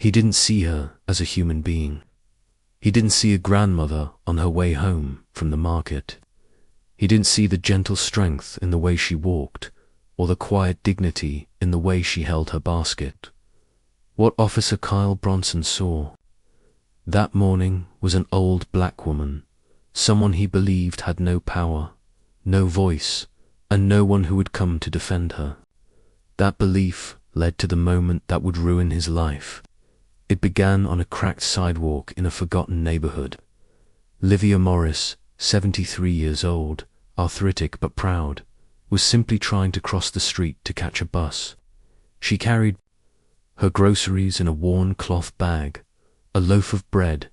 He didn't see her as a human being. He didn't see a grandmother on her way home from the market. He didn't see the gentle strength in the way she walked, or the quiet dignity in the way she held her basket. What Officer Kyle Bronson saw that morning was an old black woman, someone he believed had no power, no voice, and no one who would come to defend her. That belief led to the moment that would ruin his life. It began on a cracked sidewalk in a forgotten neighborhood. Livia Morris, 73 years old, arthritic but proud, was simply trying to cross the street to catch a bus. She carried her groceries in a worn cloth bag, a loaf of bread,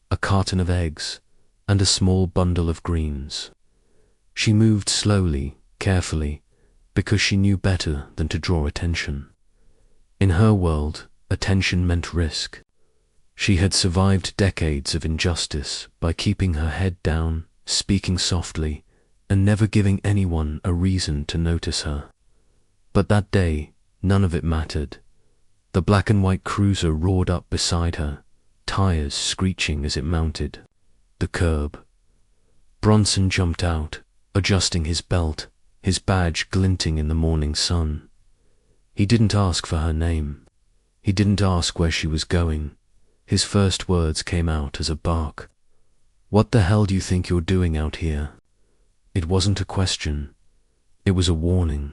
a carton of eggs, and a small bundle of greens. She moved slowly, carefully, because she knew better than to draw attention. In her world, attention meant risk. She had survived decades of injustice by keeping her head down, speaking softly, and never giving anyone a reason to notice her. But that day, none of it mattered. The black and white cruiser roared up beside her, tires screeching as it mounted the curb. Bronson jumped out, adjusting his belt, his badge glinting in the morning sun. He didn't ask for her name. He didn't ask where she was going. His first words came out as a bark. "What the hell do you think you're doing out here?" It wasn't a question. It was a warning.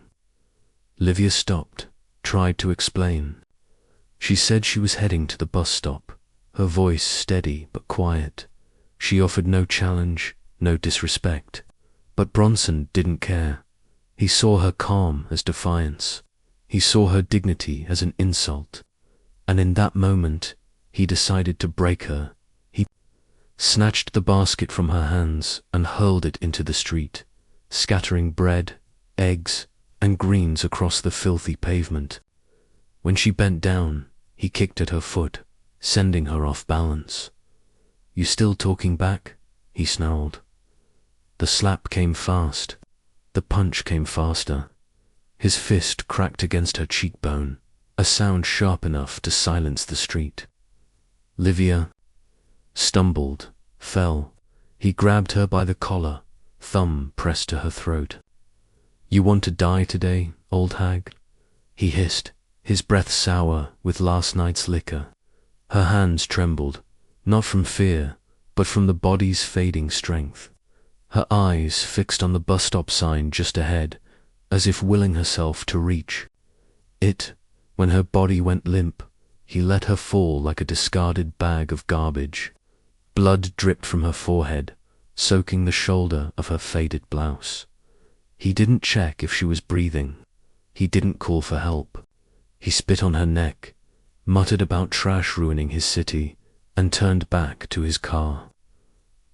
Livia stopped, tried to explain. She said she was heading to the bus stop, her voice steady but quiet. She offered no challenge, no disrespect. But Bronson didn't care. He saw her calm as defiance. He saw her dignity as an insult. And in that moment, he decided to break her. He snatched the basket from her hands and hurled it into the street, scattering bread, eggs, and greens across the filthy pavement. When she bent down, he kicked at her foot, sending her off balance. "You still talking back?" he snarled. The slap came fast. The punch came faster. His fist cracked against her cheekbone, a sound sharp enough to silence the street. Livia stumbled, fell. He grabbed her by the collar, thumb pressed to her throat. "You want to die today, old hag?" he hissed, his breath sour with last night's liquor. Her hands trembled, not from fear, but from the body's fading strength. Her eyes fixed on the bus stop sign just ahead, as if willing herself to reach it. When her body went limp, he let her fall like a discarded bag of garbage. Blood dripped from her forehead, soaking the shoulder of her faded blouse. He didn't check if she was breathing. He didn't call for help. He spit on her neck, muttered about trash ruining his city, and turned back to his car.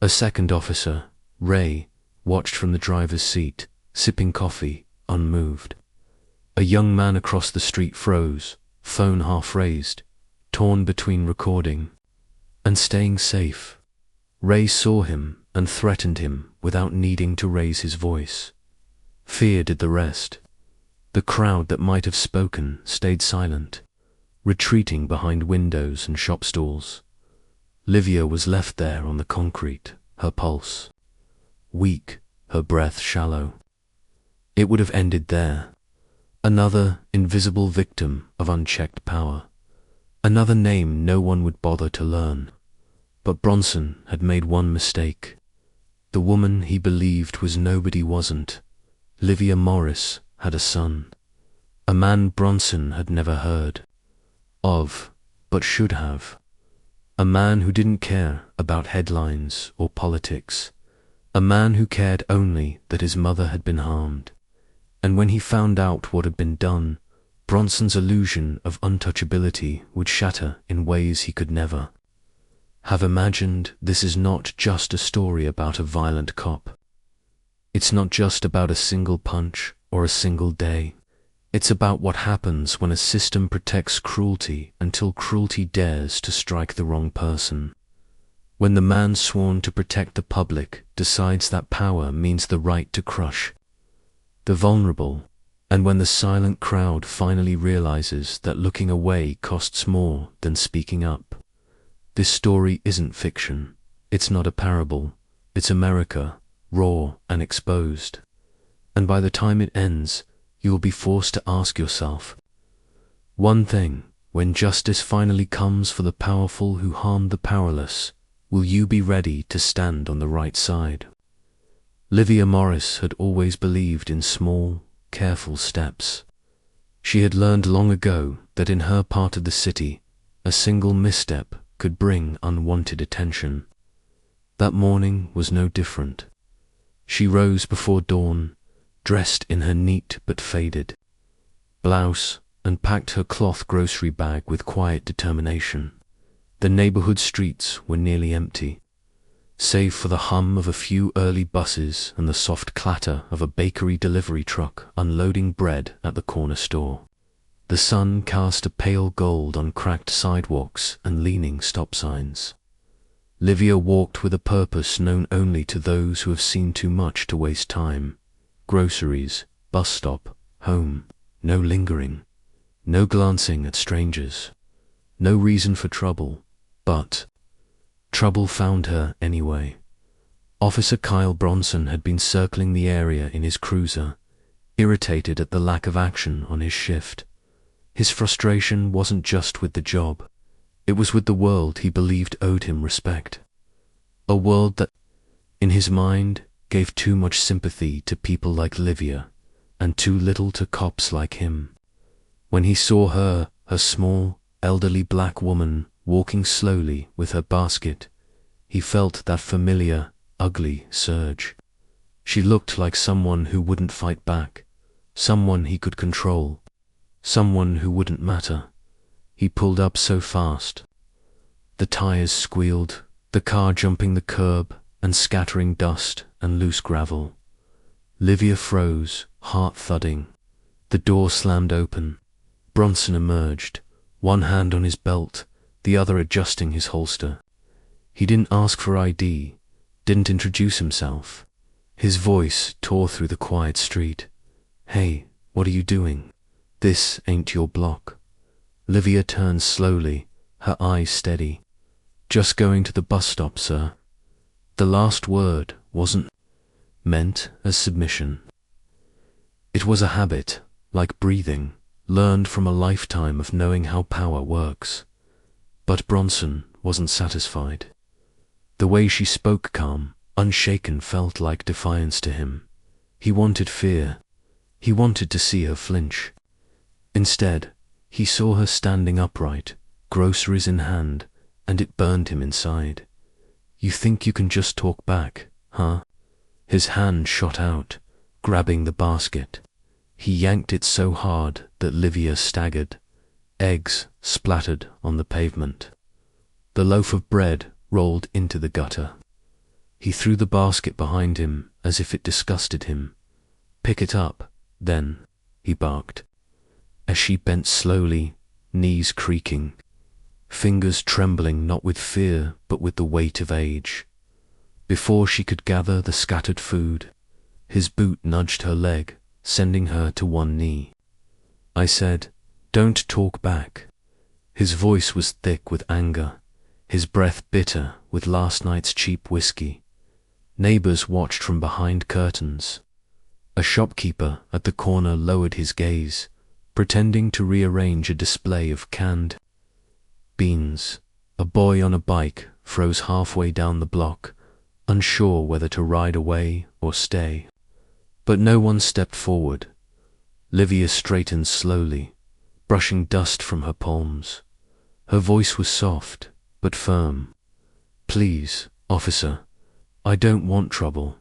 A second officer, Ray, watched from the driver's seat, sipping coffee, unmoved. A young man across the street froze, phone half raised, torn between recording and staying safe. Ray saw him and threatened him without needing to raise his voice. Fear did the rest. The crowd that might have spoken stayed silent, retreating behind windows and shop stalls. Livia was left there on the concrete, her pulse weak, her breath shallow. It would have ended there. Another invisible victim of unchecked power. Another name no one would bother to learn. But Bronson had made one mistake. The woman he believed was nobody wasn't. Livia Morris had a son. A man Bronson had never heard of, but should have. A man who didn't care about headlines or politics. A man who cared only that his mother had been harmed. And when he found out what had been done, Bronson's illusion of untouchability would shatter in ways he could never have imagined. This is not just a story about a violent cop. It's not just about a single punch or a single day. It's about what happens when a system protects cruelty until cruelty dares to strike the wrong person. When the man sworn to protect the public decides that power means the right to crush the vulnerable, And when the silent crowd finally realizes that looking away costs more than speaking up, this story isn't fiction. It's not a parable. It's America, raw and exposed. And by the time it ends, you will be forced to ask yourself one thing: when justice finally comes for the powerful who harmed the powerless, will you be ready to stand on the right side? Livia Morris had always believed in small, careful steps. She had learned long ago that in her part of the city, a single misstep could bring unwanted attention. That morning was no different. She rose before dawn, dressed in her neat but faded blouse, and packed her cloth grocery bag with quiet determination. The neighborhood streets were nearly empty, save for the hum of a few early buses and the soft clatter of a bakery delivery truck unloading bread at the corner store. The sun cast a pale gold on cracked sidewalks and leaning stop signs. Livia walked with a purpose known only to those who have seen too much to waste time. Groceries, bus stop, home. No lingering. No glancing at strangers. No reason for trouble. But trouble found her anyway. Officer Kyle Bronson had been circling the area in his cruiser, irritated at the lack of action on his shift. His frustration wasn't just with the job. It was with the world he believed owed him respect. A world that, in his mind, gave too much sympathy to people like Livia, and too little to cops like him. When he saw her, a small, elderly black woman, walking slowly with her basket, he felt that familiar, ugly surge. She looked like someone who wouldn't fight back, someone he could control, someone who wouldn't matter. He pulled up so fast. The tires squealed, the car jumping the curb and scattering dust and loose gravel. Livia froze, heart thudding. The door slammed open. Bronson emerged, one hand on his belt, the other adjusting his holster. He didn't ask for ID, didn't introduce himself. His voice tore through the quiet street. "Hey, what are you doing? This ain't your block." Livia turned slowly, her eyes steady. "Just going to the bus stop, sir." The last word wasn't meant as submission. It was a habit, like breathing, learned from a lifetime of knowing how power works. But Bronson wasn't satisfied. The way she spoke, calm, unshaken, felt like defiance to him. He wanted fear. He wanted to see her flinch. Instead, he saw her standing upright, groceries in hand, and it burned him inside. "You think you can just talk back, huh?" His hand shot out, grabbing the basket. He yanked it so hard that Livia staggered. Eggs splattered on the pavement. The loaf of bread rolled into the gutter. He threw the basket behind him as if it disgusted him. "Pick it up, then," he barked. As she bent slowly, knees creaking, fingers trembling not with fear but with the weight of age. Before she could gather the scattered food, his boot nudged her leg, sending her to one knee. I said, "Don't talk back." His voice was thick with anger, his breath bitter with last night's cheap whiskey. Neighbors watched from behind curtains. A shopkeeper at the corner lowered his gaze, pretending to rearrange a display of canned beans. A boy on a bike froze halfway down the block, unsure whether to ride away or stay. But no one stepped forward. Livia straightened slowly, brushing dust from her palms. Her voice was soft, but firm. "Please, officer, I don't want trouble.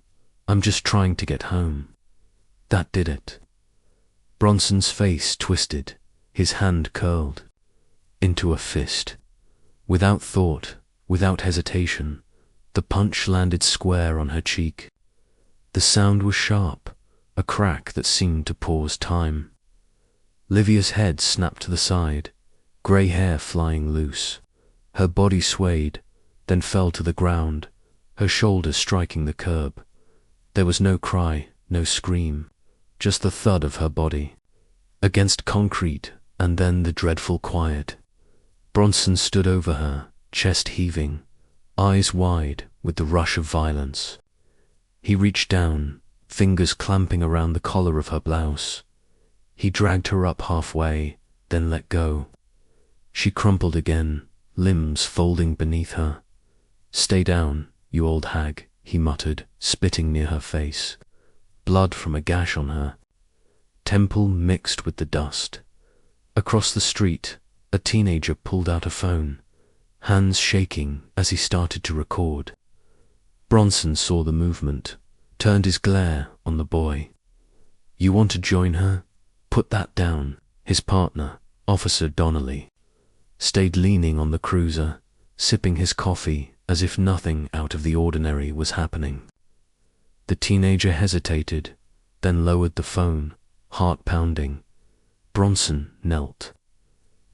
I'm just trying to get home." That did it. Bronson's face twisted, his hand curled into a fist. Without thought, without hesitation, the punch landed square on her cheek. The sound was sharp, a crack that seemed to pause time. Livia's head snapped to the side, grey hair flying loose. Her body swayed, then fell to the ground, her shoulders striking the curb. There was no cry, no scream, just the thud of her body. against concrete, and then the dreadful quiet. Bronson stood over her, chest heaving, eyes wide with the rush of violence. He reached down, fingers clamping around the collar of her blouse. He dragged her up halfway, then let go. She crumpled again, limbs folding beneath her. "Stay down, you old hag," he muttered, spitting near her face. Blood from a gash on her. Temple mixed with the dust. Across the street, a teenager pulled out a phone, hands shaking as he started to record. Bronson saw the movement, turned his glare on the boy. "You want to join her? Put that down." His partner, Officer Donnelly, stayed leaning on the cruiser, sipping his coffee as if nothing out of the ordinary was happening. The teenager hesitated, then lowered the phone, heart pounding. Bronson knelt,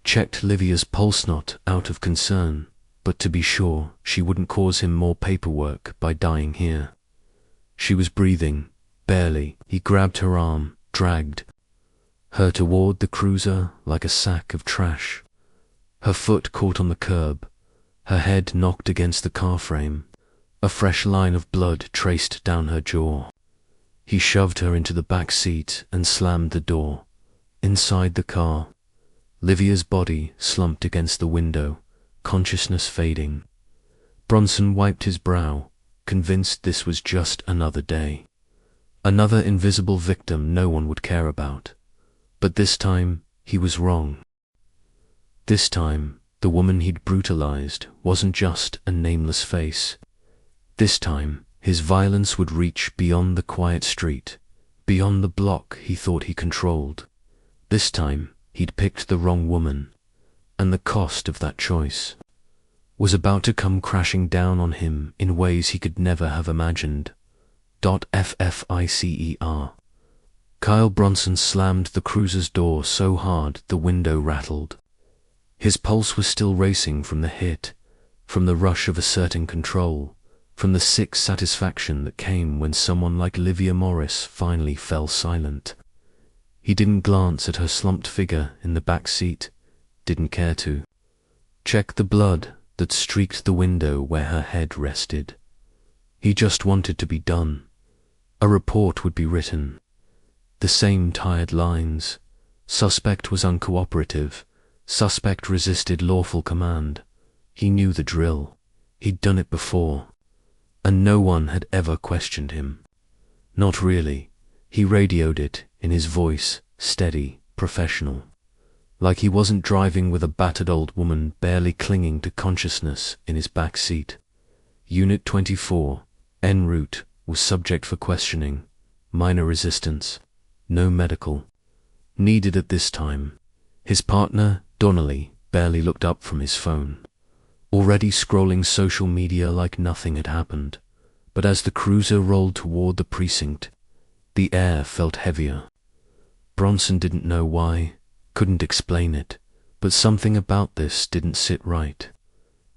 checked Livia's pulse knot out of concern, but to be sure she wouldn't cause him more paperwork by dying here. She was breathing, barely. He grabbed her arm, dragged her toward the cruiser like a sack of trash. Her foot caught on the curb, her head knocked against the car frame, a fresh line of blood traced down her jaw. He shoved her into the back seat and slammed the door. Inside the car, Livia's body slumped against the window, consciousness fading. Bronson wiped his brow, convinced this was just another day. Another invisible victim no one would care about. But this time, he was wrong. This time, the woman he'd brutalized wasn't just a nameless face. This time, his violence would reach beyond the quiet street, beyond the block he thought he controlled. This time, he'd picked the wrong woman, and the cost of that choice was about to come crashing down on him in ways he could never have imagined. FFICER. Kyle Bronson slammed the cruiser's door so hard the window rattled. His pulse was still racing from the hit, from the rush of asserting control, from the sick satisfaction that came when someone like Livia Morris finally fell silent. He didn't glance at her slumped figure in the back seat, didn't care to. Check the blood that streaked the window where her head rested. He just wanted to be done. A report would be written. The same tired lines. Suspect was uncooperative. Suspect resisted lawful command. He knew the drill. He'd done it before. And no one had ever questioned him. Not really. He radioed it in his voice, steady, professional. Like he wasn't driving with a battered old woman barely clinging to consciousness in his back seat. Unit 24, en route, was subject for questioning. Minor resistance. No medical needed at this time. His partner, Donnelly, barely looked up from his phone, already scrolling social media like nothing had happened. But as the cruiser rolled toward the precinct, the air felt heavier. Bronson didn't know why, couldn't explain it, but something about this didn't sit right.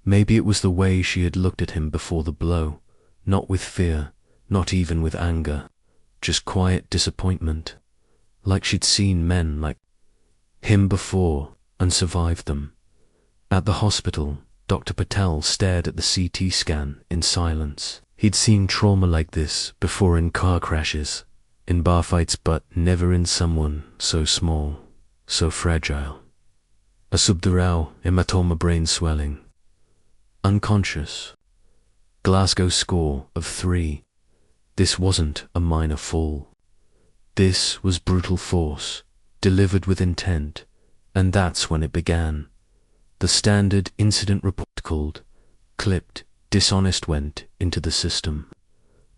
Maybe it was the way she had looked at him before the blow, not with fear, not even with anger, just quiet disappointment. Like she'd seen men like him before and survived them. At the hospital, Dr. Patel stared at the CT scan in silence. He'd seen trauma like this before in car crashes, in bar fights, but never in someone so small, so fragile. A subdural hematoma, brain swelling. Unconscious. Glasgow score of 3. This wasn't a minor fall. This was brutal force, delivered with intent, and that's when it began. The standard incident report called, clipped, dishonest went into the system.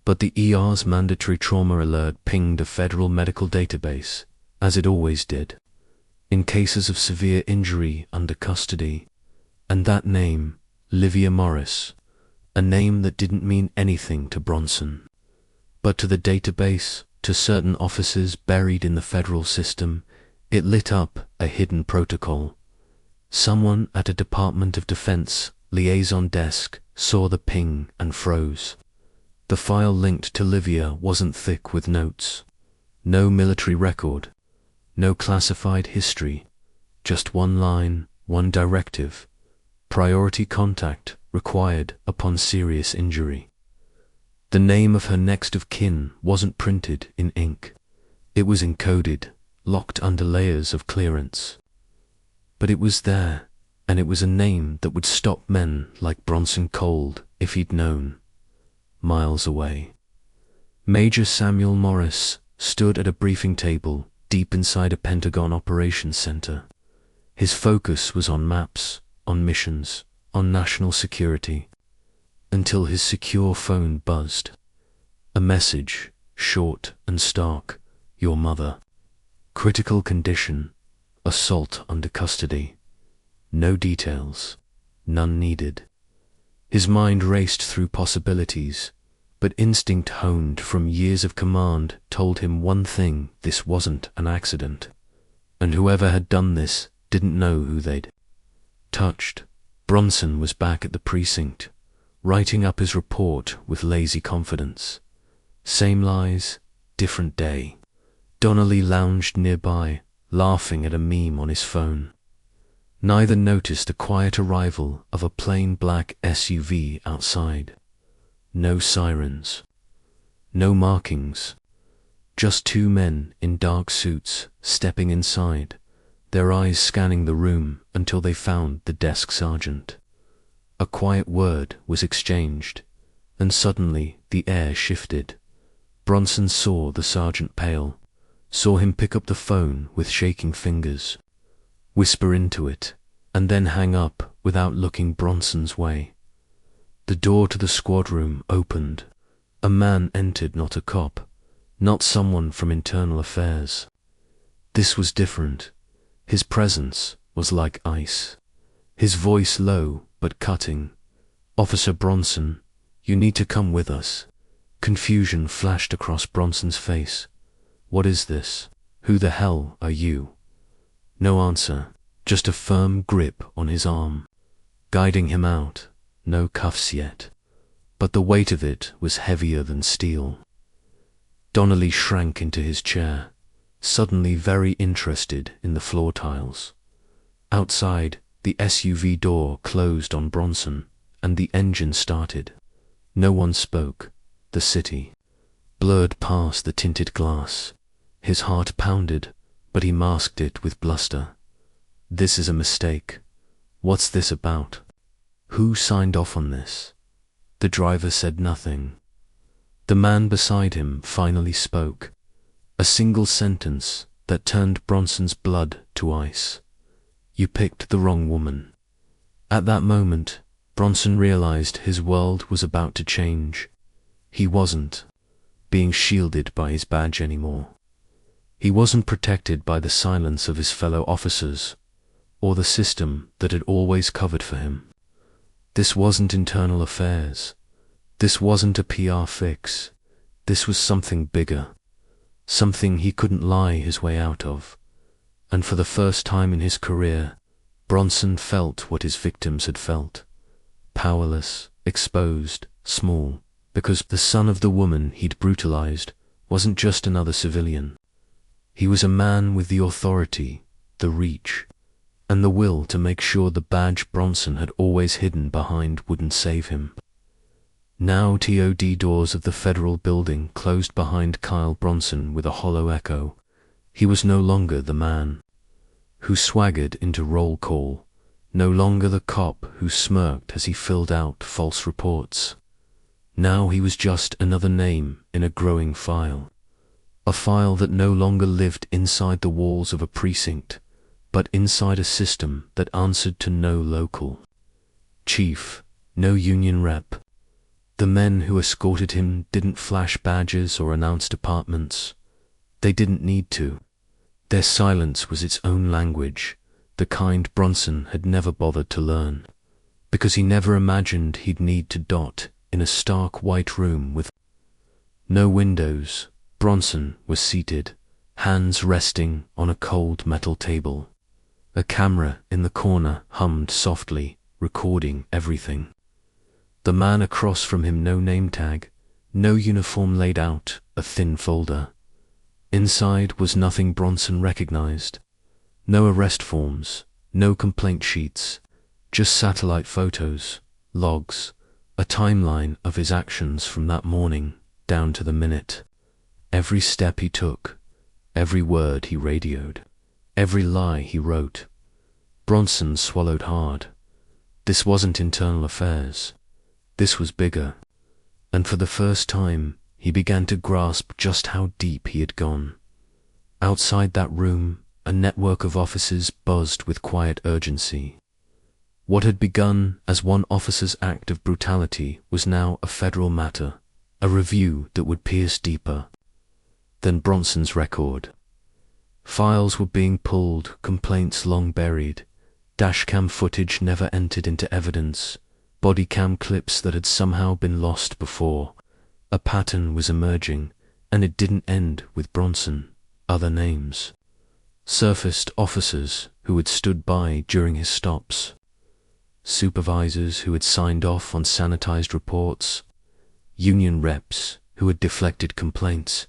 But the ER's mandatory trauma alert pinged a federal medical database, as it always did, in cases of severe injury under custody, and that name, Livia Morris, a name that didn't mean anything to Bronson. But to the database, to certain offices buried in the federal system, it lit up a hidden protocol. Someone at a Department of Defense liaison desk saw the ping and froze. The file linked to Livia wasn't thick with notes. No military record. No classified history, just one line, one directive: priority contact required upon serious injury. The name of her next of kin wasn't printed in ink. It was encoded, locked under layers of clearance. But it was there, and it was a name that would stop men like Bronson cold if he'd known. Miles away. Major Samuel Morris stood at a briefing table deep inside a Pentagon operations center. His focus was on maps, on missions, on national security, until his secure phone buzzed. A message, short and stark: your mother. Critical condition. Assault under custody. No details. None needed. His mind raced through possibilities, but instinct honed from years of command told him one thing: this wasn't an accident. And whoever had done this didn't know who they'd touched. Bronson was back at the precinct, writing up his report with lazy confidence. Same lies, different day. Donnelly lounged nearby, laughing at a meme on his phone. Neither noticed the quiet arrival of a plain black SUV outside. No sirens. No markings. Just two men in dark suits stepping inside, their eyes scanning the room until they found the desk sergeant. A quiet word was exchanged, and suddenly the air shifted. Bronson saw the sergeant pale, saw him pick up the phone with shaking fingers, whisper into it, and then hang up without looking Bronson's way. The door to the squad room opened. A man entered, not a cop, not someone from internal affairs. This was different. His presence was like ice. His voice low but cutting. "Officer Bronson, you need to come with us." Confusion flashed across Bronson's face. "What is this? Who the hell are you?" No answer, just a firm grip on his arm, guiding him out. No cuffs yet, but the weight of it was heavier than steel. Donnelly shrank into his chair, suddenly very interested in the floor tiles. Outside, the SUV door closed on Bronson, and the engine started. No one spoke. The city blurred past the tinted glass. His heart pounded, but he masked it with bluster. This is a mistake. What's this about? Who signed off on this? The driver said nothing. The man beside him finally spoke. A single sentence that turned Bronson's blood to ice. "You picked the wrong woman." At that moment, Bronson realized his world was about to change. He wasn't being shielded by his badge anymore. He wasn't protected by the silence of his fellow officers, or the system that had always covered for him. This wasn't internal affairs. This wasn't a PR fix. This was something bigger. Something he couldn't lie his way out of. And for the first time in his career, Bronson felt what his victims had felt. Powerless, exposed, small, because the son of the woman he'd brutalized wasn't just another civilian. He was a man with the authority, the reach, and the will to make sure the badge Bronson had always hidden behind wouldn't save him. Now TOD doors of the federal building closed behind Kyle Bronson with a hollow echo. He was no longer the man who swaggered into roll call, no longer the cop who smirked as he filled out false reports. Now he was just another name in a growing file. A file that no longer lived inside the walls of a precinct, but inside a system that answered to no local chief, no union rep. The men who escorted him didn't flash badges or announce departments. They didn't need to. Their silence was its own language, the kind Bronson had never bothered to learn, because he never imagined he'd need to dot in a stark white room with no windows. Bronson was seated, hands resting on a cold metal table. A camera in the corner hummed softly, recording everything. The man across from him, no name tag, no uniform, laid out a thin folder. Inside was nothing Bronson recognized. No arrest forms, no complaint sheets, just satellite photos, logs, a timeline of his actions from that morning down to the minute. Every step he took, every word he radioed, every lie he wrote. Bronson swallowed hard. This wasn't internal affairs. This was bigger. And for the first time, he began to grasp just how deep he had gone. Outside that room, a network of officers buzzed with quiet urgency. What had begun as one officer's act of brutality was now a federal matter, a review that would pierce deeper than Bronson's record. Files were being pulled, complaints long buried, dashcam footage never entered into evidence, body cam clips that had somehow been lost before. A pattern was emerging, and it didn't end with Bronson. Other names surfaced: officers who had stood by during his stops, supervisors who had signed off on sanitized reports, union reps who had deflected complaints,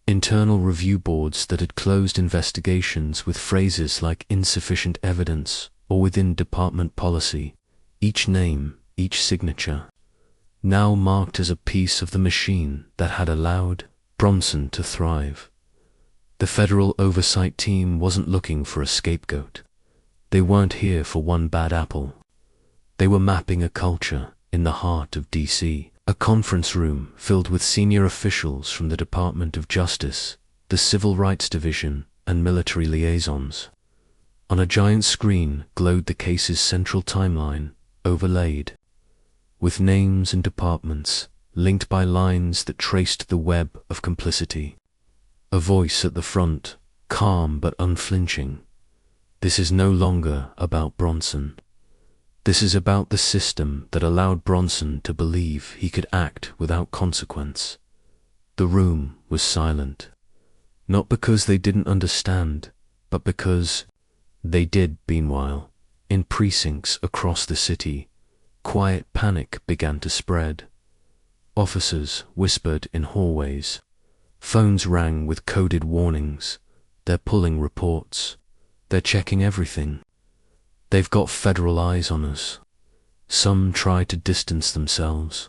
internal review boards that had closed investigations with phrases like insufficient evidence or within department policy. Each name, each signature, now marked as a piece of the machine that had allowed Bronson to thrive. The federal oversight team wasn't looking for a scapegoat. They weren't here for one bad apple. They were mapping a culture in the heart of D.C., a conference room filled with senior officials from the Department of Justice, the Civil Rights Division, and military liaisons. On a giant screen glowed the case's central timeline, overlaid with names and departments, linked by lines that traced the web of complicity. A voice at the front, calm but unflinching. This is no longer about Bronson. This is about the system that allowed Bronson to believe he could act without consequence. The room was silent, not because they didn't understand, but because they did. Meanwhile, in precincts across the city, quiet panic began to spread. Officers whispered in hallways. Phones rang with coded warnings. They're pulling reports. They're checking everything. They've got federal eyes on us. Some tried to distance themselves.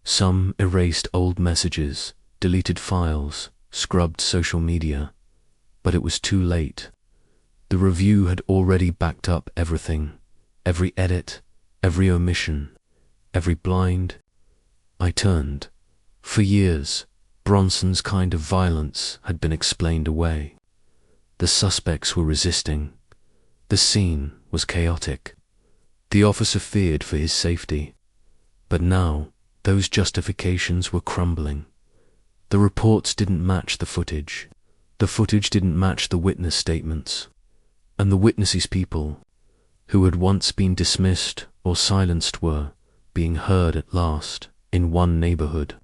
Some erased old messages, deleted files, scrubbed social media. But it was too late. The review had already backed up everything. Every edit, every omission, every blind. I turned. For years, Bronson's kind of violence had been explained away. The suspects were resisting. The scene was chaotic. The officer feared for his safety. But now, those justifications were crumbling. The reports didn't match the footage. The footage didn't match the witness statements. And the witnesses' people, who had once been dismissed or silenced, were being heard at last in one neighborhood.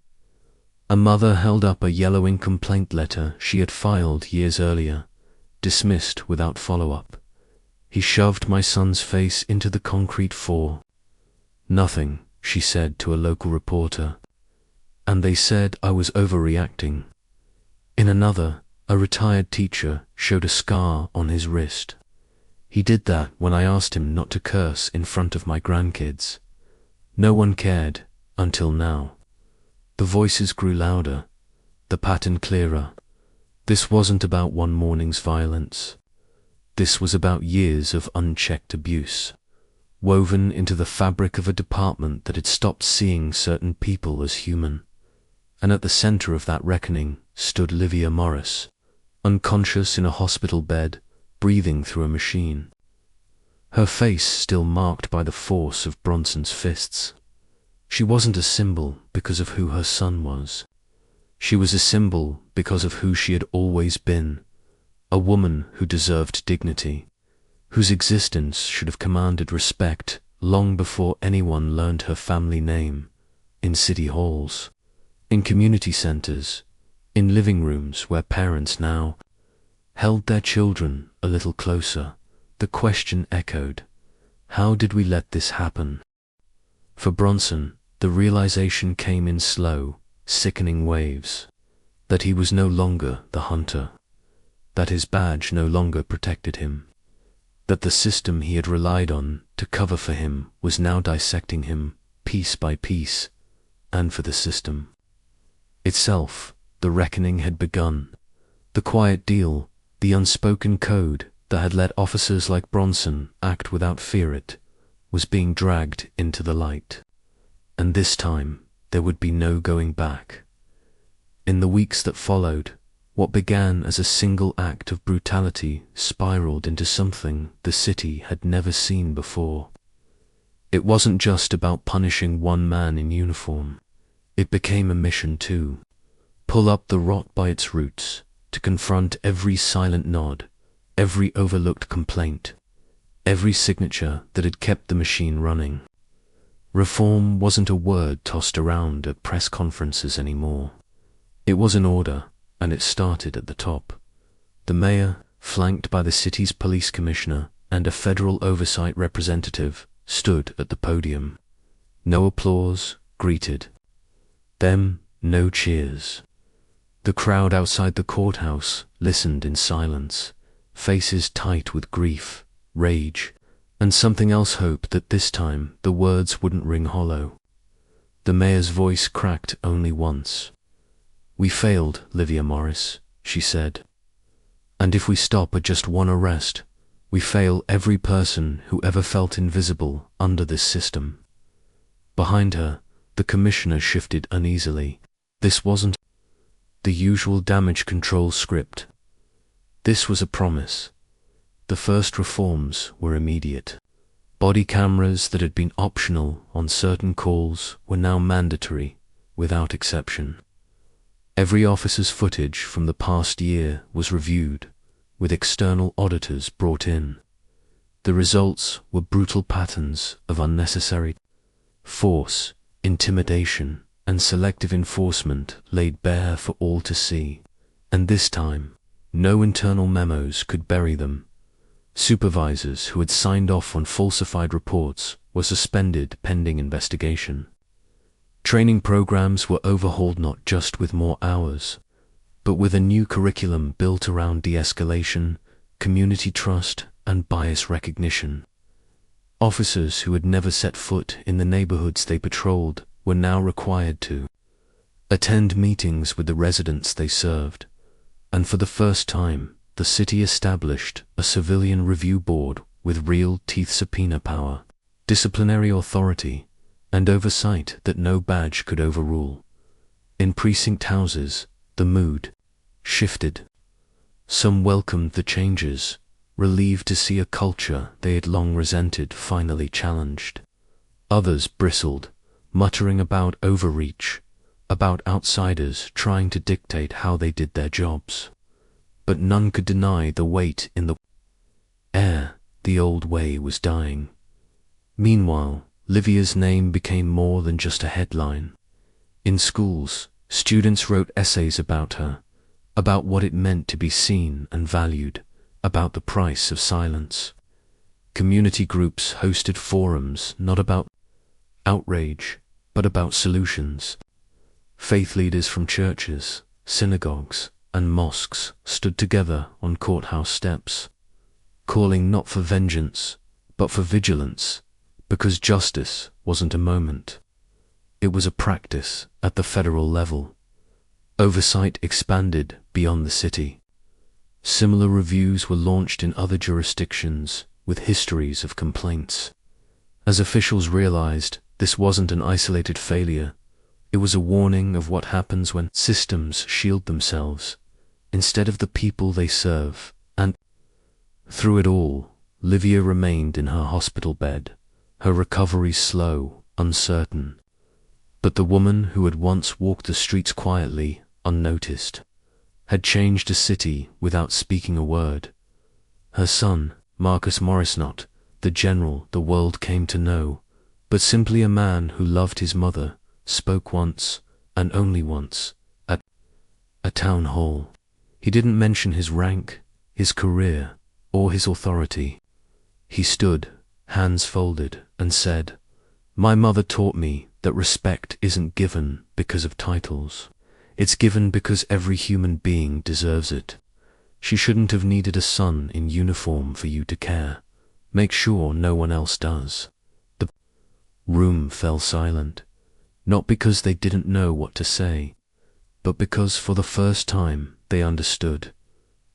A mother held up a yellowing complaint letter she had filed years earlier, dismissed without follow-up. He shoved my son's face into the concrete floor. Nothing, she said to a local reporter. And they said I was overreacting. In another, a retired teacher showed a scar on his wrist. He did that when I asked him not to curse in front of my grandkids. No one cared, until now. The voices grew louder, the pattern clearer. This wasn't about one morning's violence. This was about years of unchecked abuse, woven into the fabric of a department that had stopped seeing certain people as human. And at the center of that reckoning stood Livia Morris, unconscious in a hospital bed, breathing through a machine. Her face still marked by the force of Bronson's fists. She wasn't a symbol because of who her son was. She was a symbol because of who she had always been, a woman who deserved dignity, whose existence should have commanded respect long before anyone learned her family name, in city halls, in community centers, in living rooms where parents now held their children a little closer. The question echoed, how did we let this happen? For Bronson, the realization came in slow, sickening waves. that he was no longer the hunter, that his badge no longer protected him, that the system he had relied on to cover for him was now dissecting him piece by piece, and for the system itself, the reckoning had begun. The quiet deal, the unspoken code that had let officers like Bronson act without fear, it was being dragged into the light. And this time, there would be no going back. In the weeks that followed, what began as a single act of brutality spiraled into something the city had never seen before. It wasn't just about punishing one man in uniform. It became a mission to pull up the rot by its roots, to confront every silent nod, every overlooked complaint, every signature that had kept the machine running. Reform wasn't a word tossed around at press conferences anymore. It was an order, and it started at the top. The mayor, flanked by the city's police commissioner and a federal oversight representative, stood at the podium. No applause greeted them, no cheers. The crowd outside the courthouse listened in silence, faces tight with grief, rage, and something else, hope that this time the words wouldn't ring hollow. The mayor's voice cracked only once. "We failed, Livia Morris," she said. "And if we stop at just one arrest, we fail every person who ever felt invisible under this system." Behind her, the commissioner shifted uneasily. This wasn't the usual damage control script. This was a promise. The first reforms were immediate. Body cameras that had been optional on certain calls were now mandatory, without exception. Every officer's footage from the past year was reviewed, with external auditors brought in. The results were brutal patterns of unnecessary force, intimidation, and selective enforcement laid bare for all to see. And this time, no internal memos could bury them. Supervisors who had signed off on falsified reports were suspended pending investigation. Training programs were overhauled not just with more hours, but with a new curriculum built around de-escalation, community trust, and bias recognition. Officers who had never set foot in the neighborhoods they patrolled were now required to attend meetings with the residents they served, and for the first time, the city established a civilian review board with real teeth subpoena power, disciplinary authority, and oversight that no badge could overrule. In precinct houses, the mood shifted. Some welcomed the changes, relieved to see a culture they had long resented finally challenged. Others bristled, muttering about overreach, about outsiders trying to dictate how they did their jobs. But none could deny the weight in the air. The old way was dying. Meanwhile, Livia's name became more than just a headline. In schools, students wrote essays about her, about what it meant to be seen and valued, about the price of silence. Community groups hosted forums not about outrage, but about solutions. Faith leaders from churches, synagogues, and mosques stood together on courthouse steps, calling not for vengeance, but for vigilance, because justice wasn't a moment. It was a practice at the federal level. Oversight expanded beyond the city. Similar reviews were launched in other jurisdictions with histories of complaints. As officials realized, this wasn't an isolated failure. It was a warning of what happens when systems shield themselves instead of the people they serve. And through it all, Livia remained in her hospital bed, her recovery slow, uncertain. But the woman who had once walked the streets quietly, unnoticed, had changed a city without speaking a word. Her son, Marcus Morris, not the general the world came to know, but simply a man who loved his mother, spoke once, and only once, at a town hall. He didn't mention his rank, his career, or his authority. He stood, hands folded, and said, "My mother taught me that respect isn't given because of titles. It's given because every human being deserves it. She shouldn't have needed a son in uniform for you to care. Make sure no one else does. The room fell silent, not because they didn't know what to say, but because for the first time they understood.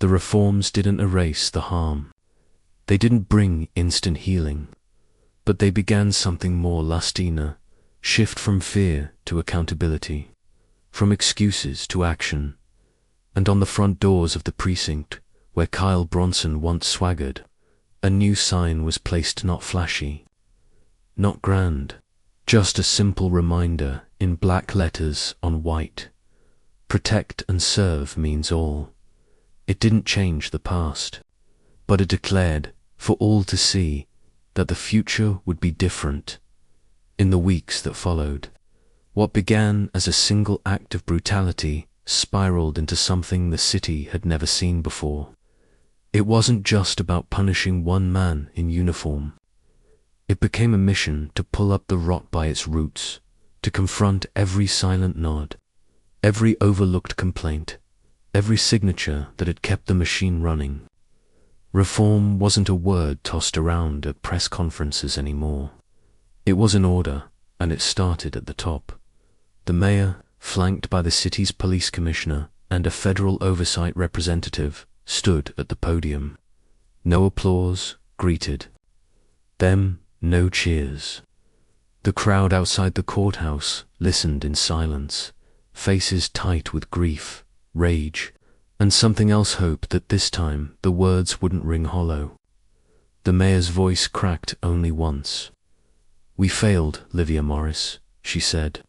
The reforms didn't erase the harm. They didn't bring instant healing, but they began something more lasting, shift from fear to accountability, from excuses to action. And on the front doors of the precinct, where Kyle Bronson once swaggered, a new sign was placed, not flashy, not grand, just a simple reminder in black letters on white. Protect and serve means all. It didn't change the past, but it declared, for all to see, that the future would be different. In the weeks that followed, what began as a single act of brutality spiraled into something the city had never seen before. It wasn't just about punishing one man in uniform. It became a mission to pull up the rot by its roots, to confront every silent nod, every overlooked complaint, every signature that had kept the machine running. Reform wasn't a word tossed around at press conferences anymore. It was an order, and it started at the top. The mayor, flanked by the city's police commissioner and a federal oversight representative, stood at the podium. No applause greeted them, no cheers. The crowd outside the courthouse listened in silence, faces tight with grief, rage, and something else, hope that this time the words wouldn't ring hollow. The mayor's voice cracked only once. "We failed, Livia Morris," she said.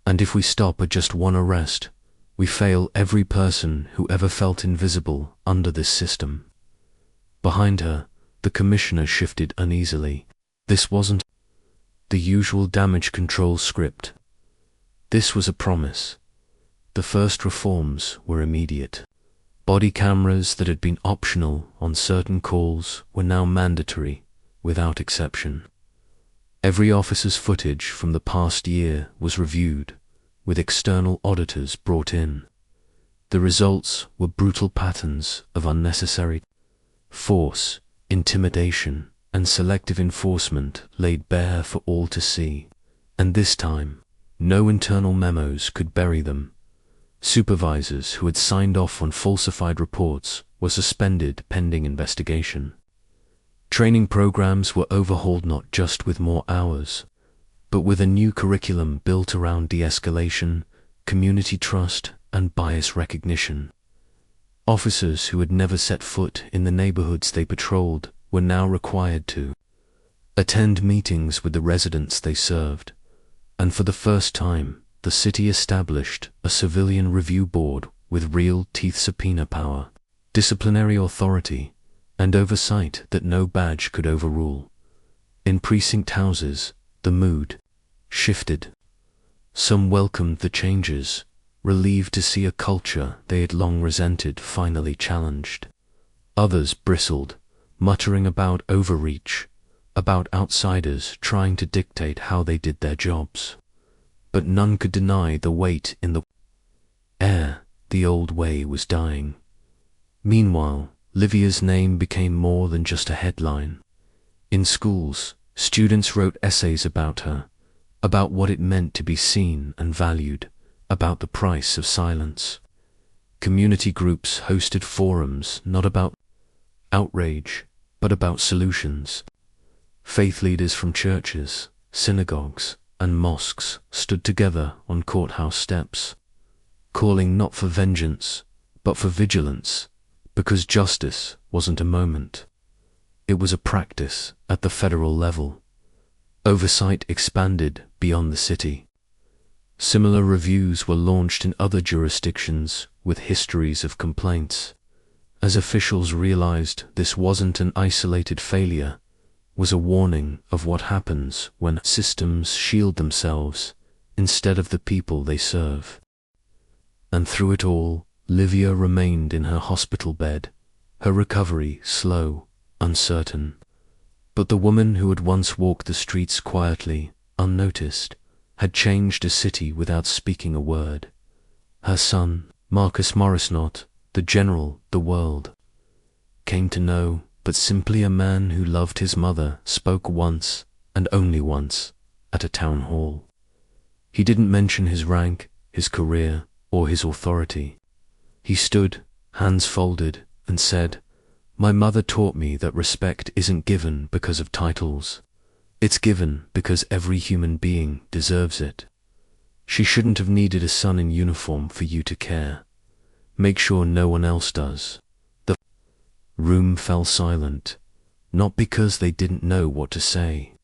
"And if we stop at just one arrest, we fail every person who ever felt invisible under this system." Behind her, the commissioner shifted uneasily. This wasn't the usual damage control script. This was a promise. The first reforms were immediate. Body cameras that had been optional on certain calls were now mandatory, without exception. Every officer's footage from the past year was reviewed, with external auditors brought in. The results were brutal patterns of unnecessary force, intimidation, and selective enforcement laid bare for all to see. And this time, no internal memos could bury them. Supervisors who had signed off on falsified reports were suspended pending investigation. Training programs were overhauled, not just with more hours, but with a new curriculum built around de-escalation, community trust, and bias recognition. Officers who had never set foot in the neighborhoods they patrolled were now required to attend meetings with the residents they served, and for the first time, the city established a civilian review board with real teeth subpoena power, disciplinary authority, and oversight that no badge could overrule. In precinct houses, the mood shifted. Some welcomed the changes, relieved to see a culture they had long resented finally challenged. Others bristled, muttering about overreach, about outsiders trying to dictate how they did their jobs. But none could deny the weight in the air. The old way was dying. Meanwhile, Livia's name became more than just a headline. In schools, students wrote essays about her, about what it meant to be seen and valued, about the price of silence. Community groups hosted forums not about outrage, but about solutions. Faith leaders from churches, synagogues, and mosques stood together on courthouse steps, calling not for vengeance, but for vigilance, because justice wasn't a moment. It was a practice at the federal level. Oversight expanded beyond the city. Similar reviews were launched in other jurisdictions with histories of complaints. As officials realized this wasn't an isolated failure, was a warning of what happens when systems shield themselves instead of the people they serve. And through it all, Livia remained in her hospital bed, her recovery slow, uncertain. But the woman who had once walked the streets quietly, unnoticed, had changed a city without speaking a word. Her son, Marcus Morris, not the general the world came to know, but simply a man who loved his mother, spoke once, and only once, at a town hall. He didn't mention his rank, his career, or his authority. He stood, hands folded, and said, "My mother taught me that respect isn't given because of titles. It's given because every human being deserves it. She shouldn't have needed a son in uniform for you to care. Make sure no one else does." The room fell silent, not because they didn't know what to say,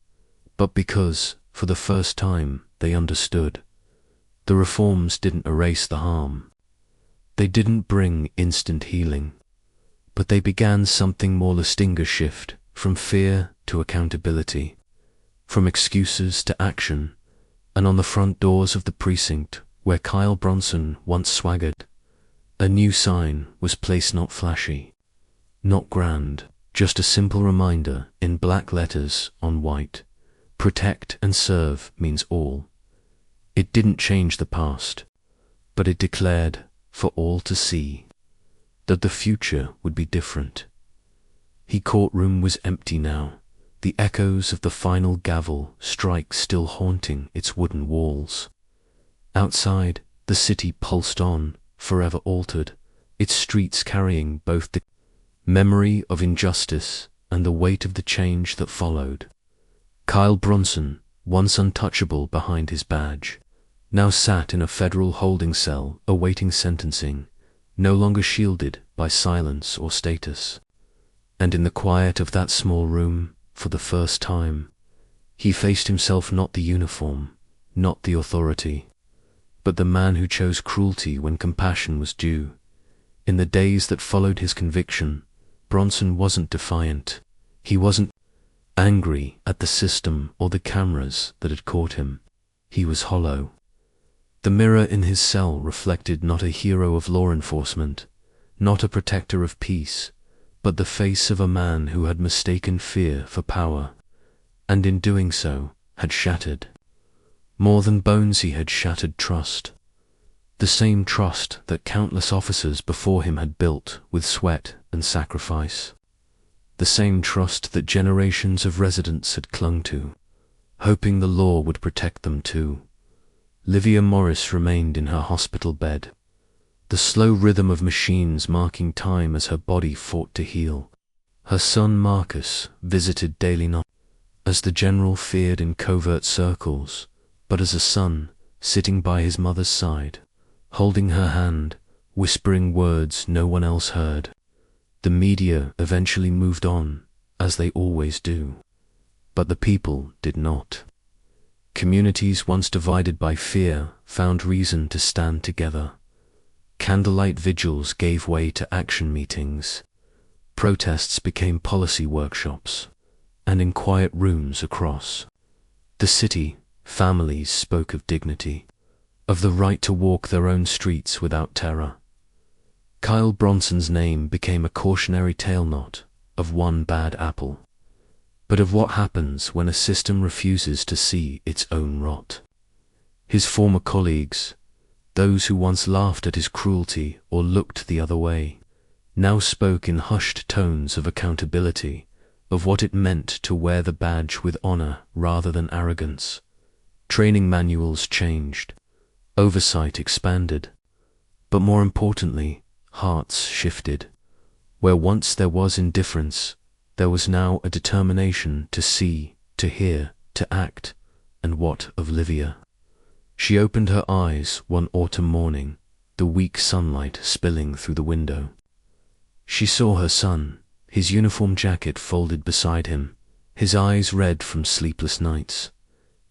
but because, for the first time, they understood. The reforms didn't erase the harm. They didn't bring instant healing, but they began something more lasting, a shift from fear to accountability, from excuses to action, and on the front doors of the precinct where Kyle Bronson once swaggered, a new sign was placed, not flashy, not grand, just a simple reminder in black letters on white. Protect and serve means all. It didn't change the past, but it declared, for all to see, that the future would be different. The courtroom was empty now, the echoes of the final gavel strike still haunting its wooden walls. Outside, the city pulsed on, forever altered, its streets carrying both the memory of injustice and the weight of the change that followed. Kyle Bronson, once untouchable behind his badge, now sat in a federal holding cell awaiting sentencing, no longer shielded by silence or status. And in the quiet of that small room, for the first time, he faced himself, not the uniform, not the authority, but the man who chose cruelty when compassion was due. In the days that followed his conviction, Bronson wasn't defiant. He wasn't angry at the system or the cameras that had caught him. He was hollow. The mirror in his cell reflected not a hero of law enforcement, not a protector of peace, but the face of a man who had mistaken fear for power, and in doing so had shattered. More than bones, he had shattered trust. The same trust that countless officers before him had built with sweat and sacrifice. The same trust that generations of residents had clung to, hoping the law would protect them too. Livia Morris remained in her hospital bed, the slow rhythm of machines marking time as her body fought to heal. Her son Marcus visited daily, not as the general feared in covert circles, but as a son sitting by his mother's side, holding her hand, whispering words no one else heard. The media eventually moved on, as they always do, but the people did not. Communities once divided by fear found reason to stand together. Candlelight vigils gave way to action meetings. Protests became policy workshops, and in quiet rooms across the city, families spoke of dignity, of the right to walk their own streets without terror. Kyle Bronson's name became a cautionary tale, not of one bad apple, but of what happens when a system refuses to see its own rot. His former colleagues, those who once laughed at his cruelty or looked the other way, now spoke in hushed tones of accountability, of what it meant to wear the badge with honor rather than arrogance. Training manuals changed, oversight expanded, but more importantly, hearts shifted. Where once there was indifference, there was now a determination to see, to hear, to act. And what of Livia? She opened her eyes one autumn morning, the weak sunlight spilling through the window. She saw her son, his uniform jacket folded beside him, his eyes red from sleepless nights.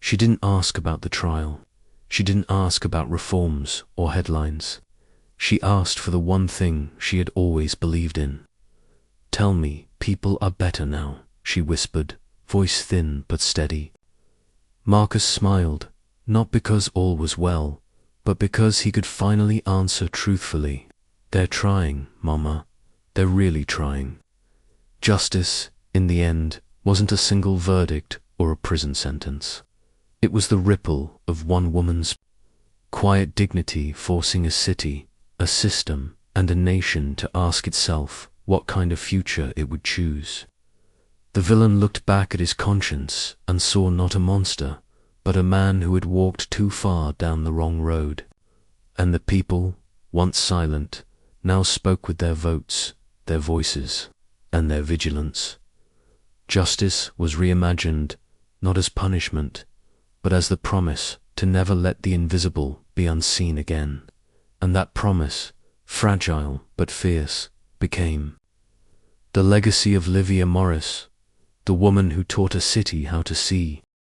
She didn't ask about the trial. She didn't ask about reforms or headlines. She asked for the one thing she had always believed in. "Tell me, people are better now," she whispered, voice thin but steady. Marcus smiled, not because all was well, but because he could finally answer truthfully. "They're trying, Mama. They're really trying." Justice, in the end, wasn't a single verdict or a prison sentence. It was the ripple of one woman's quiet dignity forcing a city, a system, and a nation to ask itself what kind of future it would choose. The villain looked back at his conscience and saw not a monster, but a man who had walked too far down the wrong road. And the people, once silent, now spoke with their votes, their voices, and their vigilance. Justice was reimagined, not as punishment, but as the promise to never let the invisible be unseen again. And that promise, fragile but fierce, became the legacy of Livia Morris, the woman who taught a city how to see,